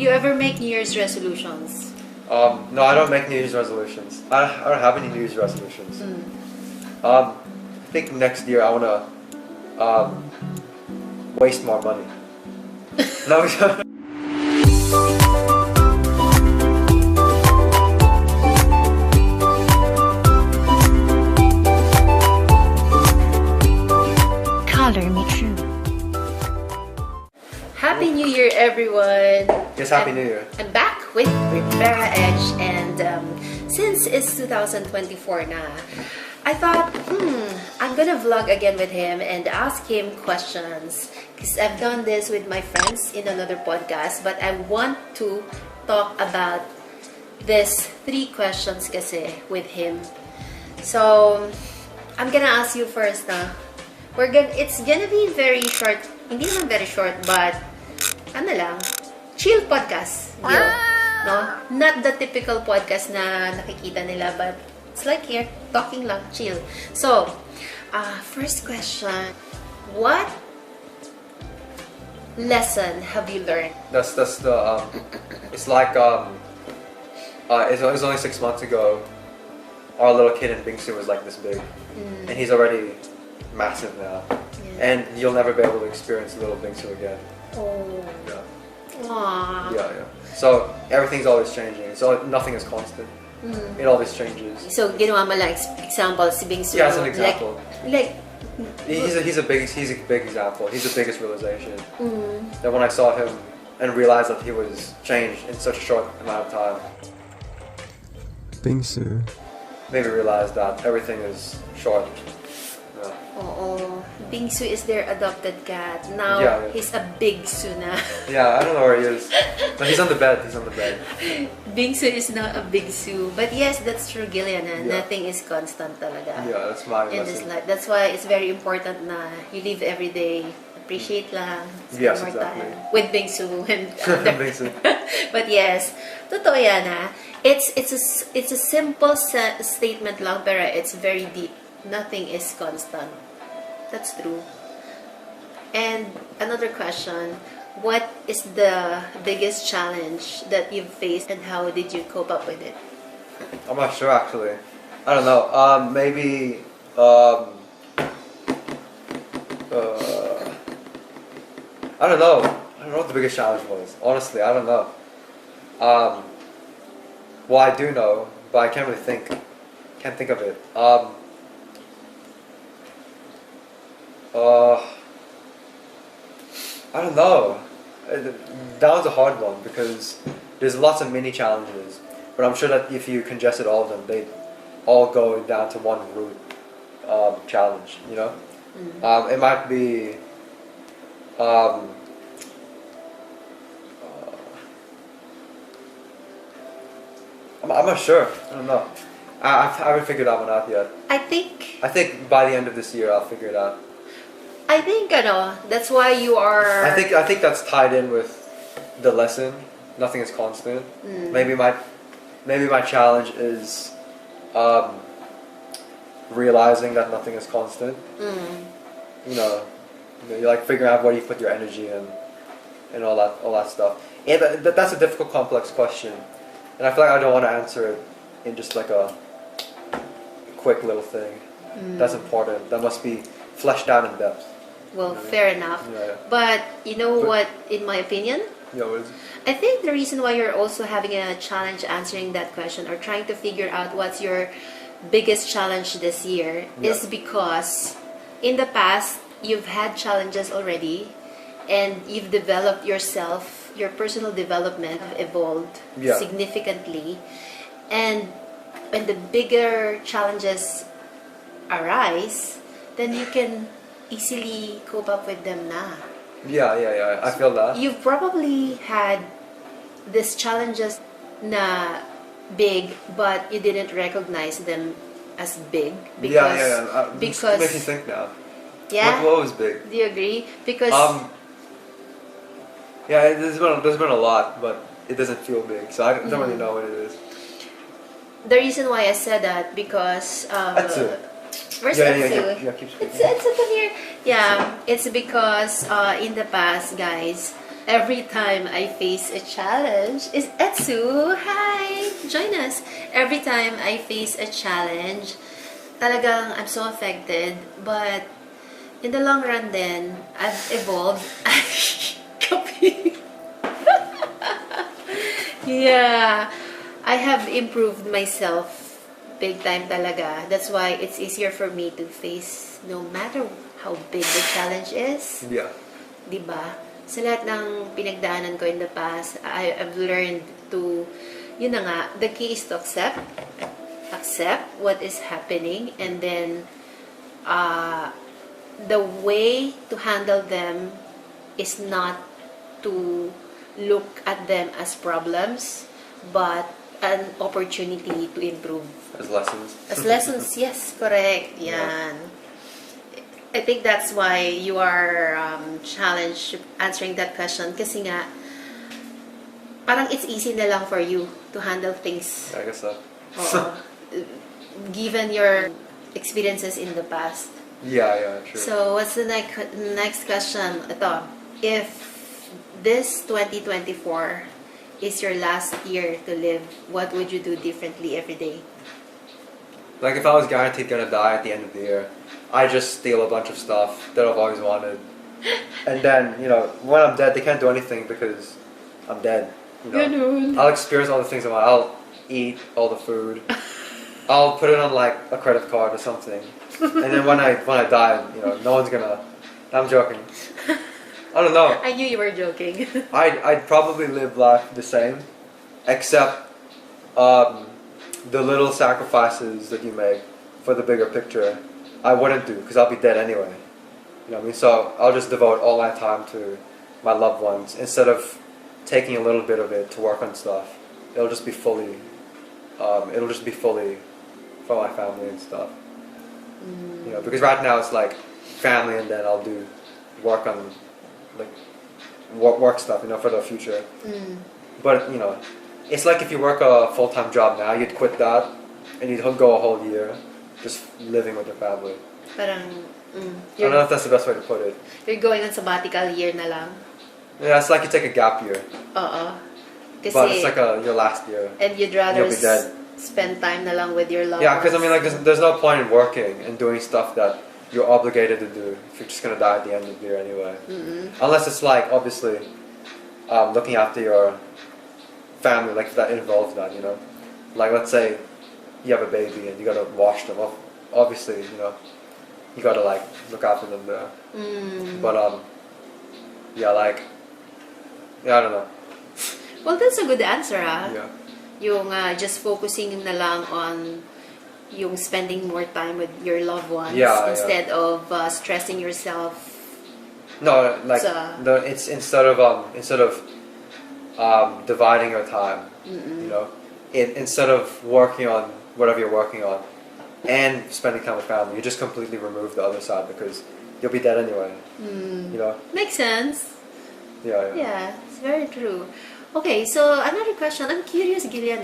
You ever make New Year's resolutions? No, I don't make New Year's resolutions. I don't have any New Year's resolutions. I think next year I wanna waste more money. No. Color me true. Happy New Year, everyone! Yes, Happy New Year. I'm back with RIVERAEDGE, and since it's 2024 na, I thought, I'm gonna vlog again with him and ask him questions. Because I've done this with my friends in another podcast, but I want to talk about this 3 questions kasi with him. So, I'm gonna ask you first na. It's gonna be very short, hindi naman very short, but ano lang, chill podcast. No? Not the typical podcast na nakikita nila, but it's like here, talking lang, chill. So, first question, what lesson have you learned? That's the it's like it was only 6 months ago. Our little kid in Bingsu was like this big, and he's already massive now, and you'll never be able to experience little Bingsu again. Oh. Yeah. Aww. Yeah. So everything's always changing. So nothing is constant. It always changes. So ginawa mo lang example si Bingsu. Yeah, as an example. Like he's a big example. He's the biggest realization. That when I saw him and realized that he was changed in such a short amount of time. Bingsu Made me realize that everything is short. Oo. Bingsu is their adopted cat. Now, he's a Big Su na. Yeah, I don't know where he is. But he's on the bed. He's on the bed. Bingsu is now a Big Su. But yes, that's true, Gillian. Nothing is constant talaga. Yeah, that's my in lesson. this life. That's why it's very important na you live every day. Appreciate lang. Yes, more exactly. time with Bingsu. And Bingsu. But yes, totoo yan ha. It's a simple statement lang, pero it's very deep. Nothing is constant. That's true. And another question, what is the biggest challenge that you've faced and how did you cope up with it? I'm not sure actually. I don't know. Maybe I don't know. I don't know what the biggest challenge was. Honestly, I don't know. Well, I do know, but I can't really think. Can't think of it. I don't know. That was a hard one because there's lots of mini challenges, but I'm sure that if you congested all of them, they'd all go down to one root challenge. You know, it might be. I'm not sure. I don't know. I haven't figured that one out yet. I think by the end of this year I'll figure it out. I think that's why you are. I think that's tied in with the lesson. Nothing is constant. Maybe my challenge is realizing that nothing is constant. You know, you like figuring out where you put your energy in and all that stuff. And that's a difficult, complex question, and I feel like I don't want to answer it in just like a quick little thing. That's important. That must be fleshed out in depth. Well, fair enough. Yeah. But you know what, in my opinion? Yeah, what is it? I think the reason why you're also having a challenge answering that question or trying to figure out what's your biggest challenge this year is because in the past, you've had challenges already and you've developed yourself, your personal development evolved significantly. And when the bigger challenges arise, then you can easily cope up with them na. Yeah. I feel that. You've probably had these challenges na big, but you didn't recognize them as big. Because, Because it makes me think now. Yeah? What was big? Do you agree? Because yeah, there's been a lot, but it doesn't feel big, so I don't really know what it is. the reason why I said that because where's Etsu? Yeah, keep speaking. It's up here. Yeah, it's because in the past, guys, every time I face a challenge is Etsu. Hi! Join us. Every time I face a challenge, talagang I'm so affected. But in the long run then, I've evolved. Copy. Yeah. I have improved myself big time talaga. That's why it's easier for me to face no matter how big the challenge is. Yeah. Diba? Sa lahat ng pinagdaanan ko in the past, I've learned to, yun na nga, the key is to accept what is happening, and then the way to handle them is not to look at them as problems, but an opportunity to improve. As lessons. As lessons, yes, correct. Yan. I think that's why you are challenged answering that question. Kasi nga, parang it's easy na lang for you to handle things. I guess so. Given your experiences in the past. Yeah, true. So, what's the next question? Ito, if this 2024 is your last year to live, what would you do differently every day? Like if I was guaranteed gonna die at the end of the year, I just steal a bunch of stuff that I've always wanted. And then, when I'm dead, they can't do anything because I'm dead. I'll experience all the things I want. I'll eat all the food. I'll put it on like a credit card or something. And then when I die, no one's gonna. I'm joking. I don't know. I knew you were joking. I'd probably live life the same, except the little sacrifices that you make for the bigger picture, I wouldn't do because I'll be dead anyway. You know what I mean? So I'll just devote all my time to my loved ones instead of taking a little bit of it to work on stuff. It'll just be fully for my family and stuff. Because right now it's like family, and then I'll do work on like work stuff, for the future. But it's like if you work a full-time job now, you'd quit that and you'd go a whole year just living with your family. Parang, I don't know if that's the best way to put it. You're going on sabbatical year na lang. Yeah, it's like you take a gap year. Oo. Kasi, but it's like your last year. And you'd rather you'll be dead. Spend time na lang with your loved ones. Yeah, because there's no point in working and doing stuff that you're obligated to do if you're just gonna die at the end of the year anyway. Unless it's like obviously looking after your family, like if that involves that, like let's say you have a baby and you gotta wash them. Obviously, you gotta like look after them there. But I don't know. Well, that's a good answer, Yeah. Yung just focusing na lang on yung spending more time with your loved ones instead of stressing yourself. No, like it's instead of dividing your time, instead of working on whatever you're working on and spending time with family, you just completely remove the other side because you'll be dead anyway. Makes sense. Yeah. Yeah, it's very true. Okay, so another question. I'm curious, Gillian.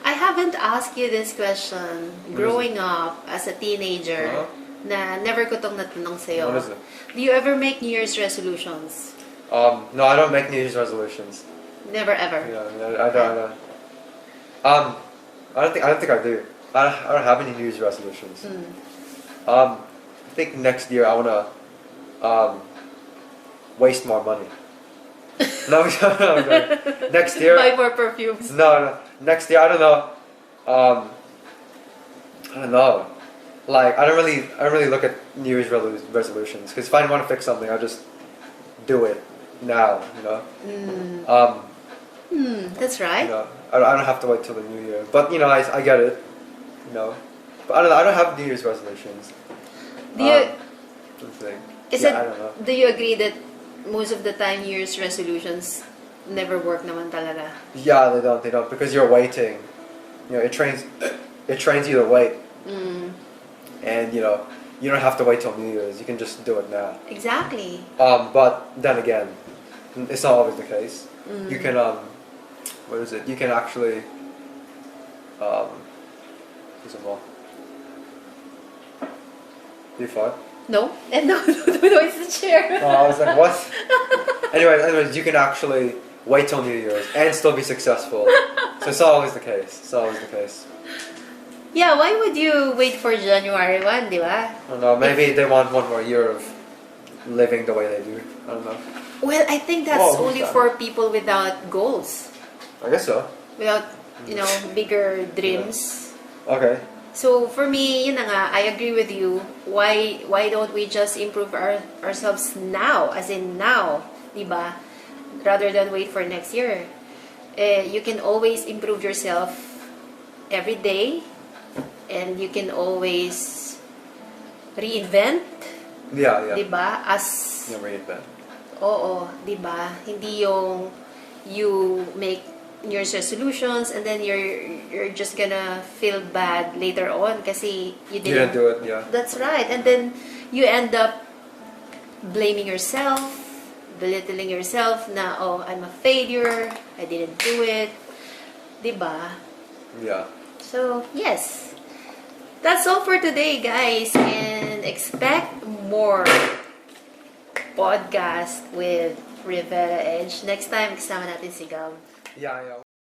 I haven't asked you this question growing up as a teenager. Na never ko tong natanong sa'yo. What is it? Do you ever make New Year's resolutions? No, I don't make New Year's resolutions. Never ever. Yeah, I don't. I don't think I do. I don't have any New Year's resolutions. I think next year I wanna waste more money. No. Next year. Buy more perfumes. No. Next year I don't know. I don't know. Like I don't really look at New Year's resolutions because if I want to fix something, I just do it now. That's right. I don't have to wait till the new year. But I get it. But I don't know. I don't have New Year's resolutions. Do you? I don't know. Do you agree that most of the time New Year's resolutions never work naman talaga? Yeah, they don't because you're waiting. It trains you to wait. And you don't have to wait till New Year's. You can just do it now. Exactly. But then again, it's not always the case. You can what is it? You can actually Be fun. No? And no, it's the chair. Oh, I was like, what? Anyways, you can actually wait till New Year's and still be successful. So it's always the case. It's always the case. Yeah, why would you wait for January 1, di ba? I don't know. Maybe they want one more year of living the way they do. I don't know. Well, I think that's Oh, only who's that? for people without goals. I guess so. Without, bigger dreams. Okay. So for me, yun na nga, I agree with you. Why don't we just improve ourselves now, as in now, diba? Rather than wait for next year. You can always improve yourself every day, and you can always reinvent, Yeah. diba? As Never reinvent. oo, diba? Hindi yung you make New Year's resolutions and then you're just gonna feel bad later on kasi you You didn't do it, yeah. That's right. And then you end up blaming yourself, belittling yourself na, oh, I'm a failure, I didn't do it. Diba? Yeah. So, yes. That's all for today, guys. And expect more podcast with RIVERAEDGE. Next time, kasama natin si Gab. Yeah.